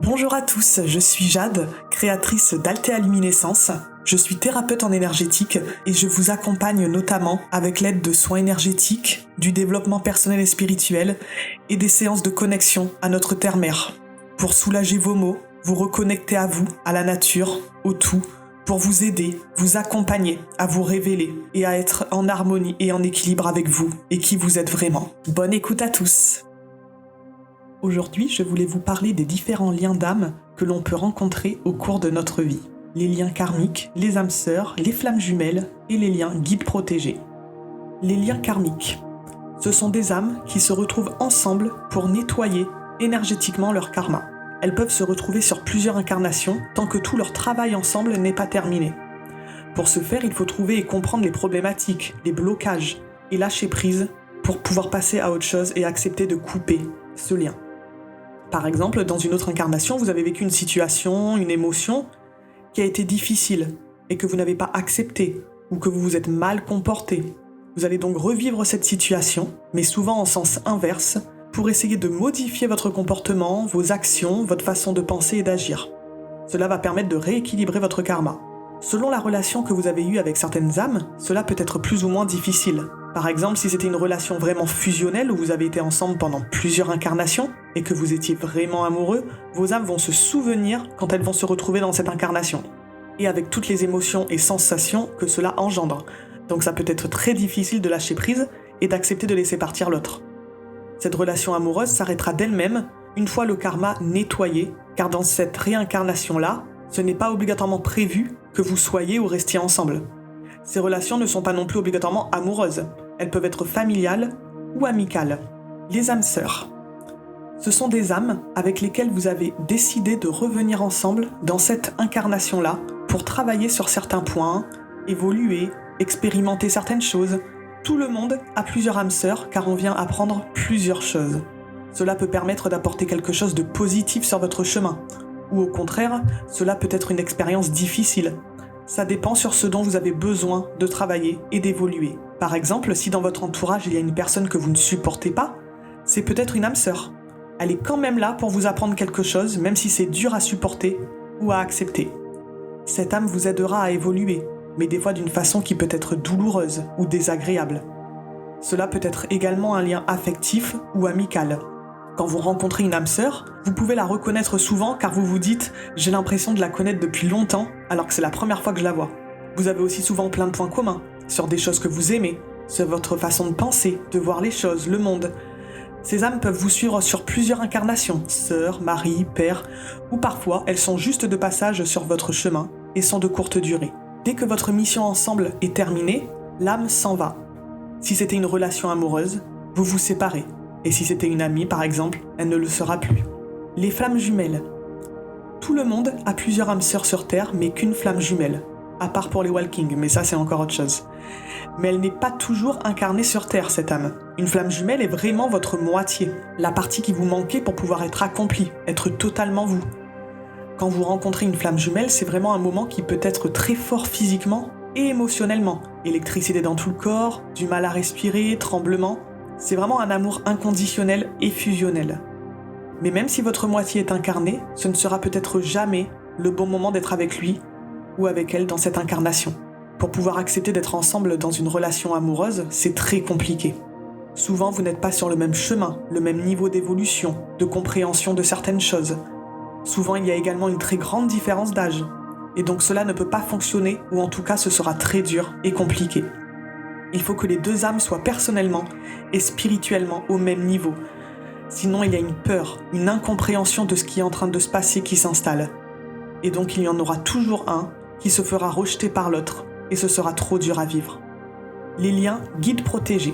Bonjour à tous, je suis Jade, créatrice d'Altea Luminescence. Je suis thérapeute en énergétique et je vous accompagne notamment avec l'aide de soins énergétiques, du développement personnel et spirituel et des séances de connexion à notre terre-mère. Pour soulager vos maux, vous reconnecter à vous, à la nature, au tout, pour vous aider, vous accompagner, à vous révéler et à être en harmonie et en équilibre avec vous et qui vous êtes vraiment. Bonne écoute à tous! Aujourd'hui, je voulais vous parler des différents liens d'âme que l'on peut rencontrer au cours de notre vie. Les liens karmiques, les âmes sœurs, les flammes jumelles et les liens guides protégés. Les liens karmiques. Ce sont des âmes qui se retrouvent ensemble pour nettoyer énergétiquement leur karma. Elles peuvent se retrouver sur plusieurs incarnations tant que tout leur travail ensemble n'est pas terminé. Pour ce faire, il faut trouver et comprendre les problématiques, les blocages et lâcher prise pour pouvoir passer à autre chose et accepter de couper ce lien. Par exemple, dans une autre incarnation, vous avez vécu une situation, une émotion qui a été difficile et que vous n'avez pas acceptée ou que vous vous êtes mal comporté. Vous allez donc revivre cette situation, mais souvent en sens inverse, pour essayer de modifier votre comportement, vos actions, votre façon de penser et d'agir. Cela va permettre de rééquilibrer votre karma. Selon la relation que vous avez eue avec certaines âmes, cela peut être plus ou moins difficile. Par exemple, si c'était une relation vraiment fusionnelle où vous avez été ensemble pendant plusieurs incarnations et que vous étiez vraiment amoureux, vos âmes vont se souvenir quand elles vont se retrouver dans cette incarnation. Et avec toutes les émotions et sensations que cela engendre. Donc ça peut être très difficile de lâcher prise et d'accepter de laisser partir l'autre. Cette relation amoureuse s'arrêtera d'elle-même une fois le karma nettoyé, car dans cette réincarnation-là, ce n'est pas obligatoirement prévu que vous soyez ou restiez ensemble. Ces relations ne sont pas non plus obligatoirement amoureuses. Elles peuvent être familiales ou amicales. Les âmes sœurs. Ce sont des âmes avec lesquelles vous avez décidé de revenir ensemble dans cette incarnation-là pour travailler sur certains points, évoluer, expérimenter certaines choses. Tout le monde a plusieurs âmes sœurs car on vient apprendre plusieurs choses. Cela peut permettre d'apporter quelque chose de positif sur votre chemin. Ou au contraire, cela peut être une expérience difficile. Ça dépend sur ce dont vous avez besoin de travailler et d'évoluer. Par exemple, si dans votre entourage il y a une personne que vous ne supportez pas, c'est peut-être une âme sœur. Elle est quand même là pour vous apprendre quelque chose, même si c'est dur à supporter ou à accepter. Cette âme vous aidera à évoluer, mais des fois d'une façon qui peut être douloureuse ou désagréable. Cela peut être également un lien affectif ou amical. Quand vous rencontrez une âme sœur, vous pouvez la reconnaître souvent car vous vous dites « j'ai l'impression de la connaître depuis longtemps alors que c'est la première fois que je la vois ». Vous avez aussi souvent plein de points communs sur des choses que vous aimez, sur votre façon de penser, de voir les choses, le monde. Ces âmes peuvent vous suivre sur plusieurs incarnations, sœurs, mari, père, ou parfois elles sont juste de passage sur votre chemin et sont de courte durée. Dès que votre mission ensemble est terminée, l'âme s'en va. Si c'était une relation amoureuse, vous vous séparez. Et si c'était une amie, par exemple, elle ne le sera plus. Les flammes jumelles. Tout le monde a plusieurs âmes sœurs sur Terre, mais qu'une flamme jumelle. À part pour les Walking, mais ça c'est encore autre chose. Mais elle n'est pas toujours incarnée sur Terre, cette âme. Une flamme jumelle est vraiment votre moitié. La partie qui vous manquait pour pouvoir être accomplie, être totalement vous. Quand vous rencontrez une flamme jumelle, c'est vraiment un moment qui peut être très fort physiquement et émotionnellement. Électricité dans tout le corps, du mal à respirer, tremblements. C'est vraiment un amour inconditionnel et fusionnel. Mais même si votre moitié est incarnée, ce ne sera peut-être jamais le bon moment d'être avec lui ou avec elle dans cette incarnation. Pour pouvoir accepter d'être ensemble dans une relation amoureuse, c'est très compliqué. Souvent, vous n'êtes pas sur le même chemin, le même niveau d'évolution, de compréhension de certaines choses. Souvent, il y a également une très grande différence d'âge. Et donc cela ne peut pas fonctionner, ou en tout cas ce sera très dur et compliqué. Il faut que les deux âmes soient personnellement et spirituellement au même niveau. Sinon, il y a une peur, une incompréhension de ce qui est en train de se passer qui s'installe. Et donc, il y en aura toujours un qui se fera rejeter par l'autre, et ce sera trop dur à vivre. Les liens guides protégés.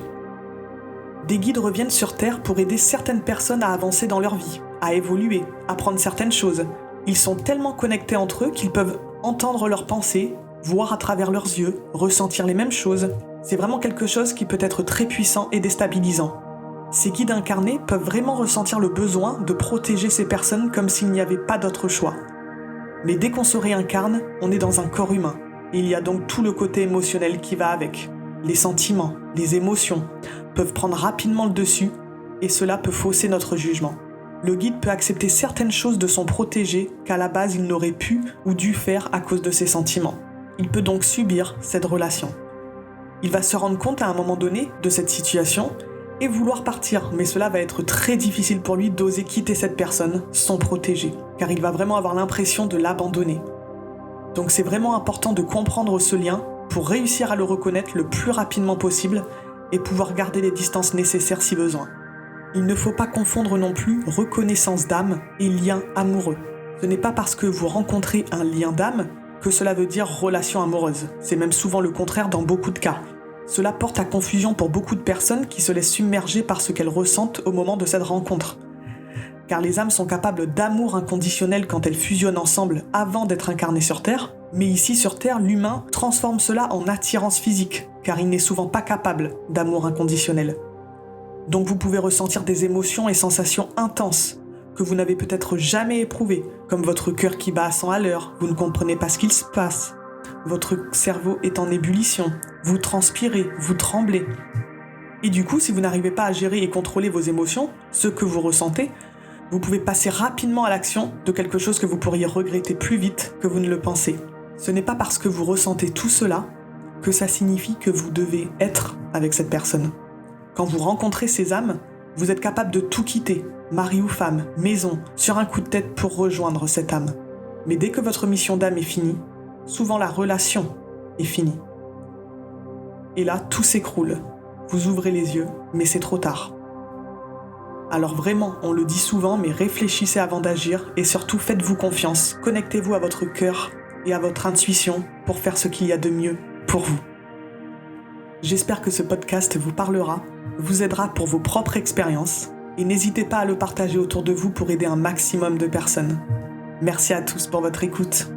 Des guides reviennent sur Terre pour aider certaines personnes à avancer dans leur vie, à évoluer, à apprendre certaines choses. Ils sont tellement connectés entre eux qu'ils peuvent entendre leurs pensées, voir à travers leurs yeux, ressentir les mêmes choses. C'est vraiment quelque chose qui peut être très puissant et déstabilisant. Ces guides incarnés peuvent vraiment ressentir le besoin de protéger ces personnes comme s'il n'y avait pas d'autre choix. Mais dès qu'on se réincarne, on est dans un corps humain. Et il y a donc tout le côté émotionnel qui va avec. Les sentiments, les émotions peuvent prendre rapidement le dessus et cela peut fausser notre jugement. Le guide peut accepter certaines choses de son protégé qu'à la base il n'aurait pu ou dû faire à cause de ses sentiments. Il peut donc subir cette relation. Il va se rendre compte à un moment donné de cette situation et vouloir partir, mais cela va être très difficile pour lui d'oser quitter cette personne, son protégé, car il va vraiment avoir l'impression de l'abandonner. Donc c'est vraiment important de comprendre ce lien pour réussir à le reconnaître le plus rapidement possible et pouvoir garder les distances nécessaires si besoin. Il ne faut pas confondre non plus reconnaissance d'âme et lien amoureux. Ce n'est pas parce que vous rencontrez un lien d'âme que cela veut dire relation amoureuse. C'est même souvent le contraire dans beaucoup de cas. Cela porte à confusion pour beaucoup de personnes qui se laissent submerger par ce qu'elles ressentent au moment de cette rencontre. Car les âmes sont capables d'amour inconditionnel quand elles fusionnent ensemble avant d'être incarnées sur Terre, mais ici sur Terre, l'humain transforme cela en attirance physique, car il n'est souvent pas capable d'amour inconditionnel. Donc vous pouvez ressentir des émotions et sensations intenses que vous n'avez peut-être jamais éprouvées, comme votre cœur qui bat à 100 à l'heure, vous ne comprenez pas ce qu'il se passe, votre cerveau est en ébullition, vous transpirez, vous tremblez. Et du coup, si vous n'arrivez pas à gérer et contrôler vos émotions, ce que vous ressentez, vous pouvez passer rapidement à l'action de quelque chose que vous pourriez regretter plus vite que vous ne le pensez. Ce n'est pas parce que vous ressentez tout cela que ça signifie que vous devez être avec cette personne. Quand vous rencontrez ces âmes, vous êtes capable de tout quitter, mari ou femme, maison, sur un coup de tête pour rejoindre cette âme. Mais dès que votre mission d'âme est finie, souvent la relation est finie. Et là, tout s'écroule. Vous ouvrez les yeux, mais c'est trop tard. Alors vraiment, on le dit souvent, mais réfléchissez avant d'agir et surtout faites-vous confiance. Connectez-vous à votre cœur et à votre intuition pour faire ce qu'il y a de mieux pour vous. J'espère que ce podcast vous parlera, vous aidera pour vos propres expériences et n'hésitez pas à le partager autour de vous pour aider un maximum de personnes. Merci à tous pour votre écoute.